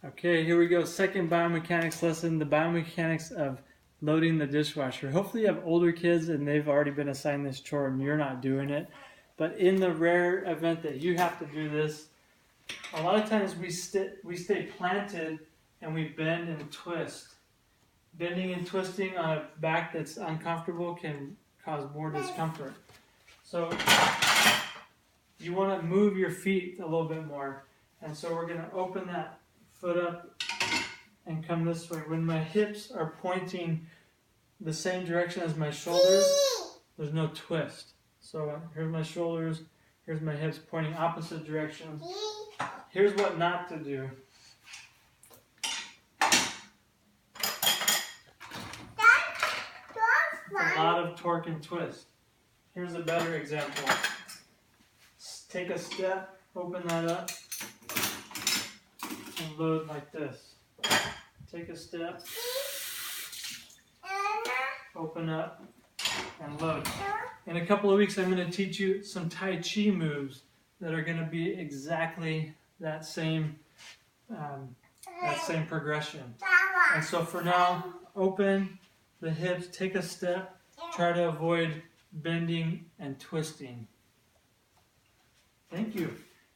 Okay, here we go. Second biomechanics lesson, the biomechanics of loading the dishwasher. Hopefully you have older kids and they've already been assigned this chore and you're not doing it. But in the rare event that you have to do this, a lot of times we stay planted and we bend and twist. Bending and twisting on a back that's uncomfortable can cause more discomfort. So you want to move your feet a little bit more. And so we're going to open that foot up and come this way. When my hips are pointing the same direction as my shoulders, there's no twist. So here's my shoulders, here's my hips pointing opposite directions. Here's what not to do. A lot of torque and twist. Here's a better example. Take a step, open that up, and load like this. Take a step, open up, and load. In a couple of weeks, I'm going to teach you some Tai Chi moves that are going to be exactly that same progression. And so for now, open the hips, take a step, try to avoid bending and twisting. Thank you.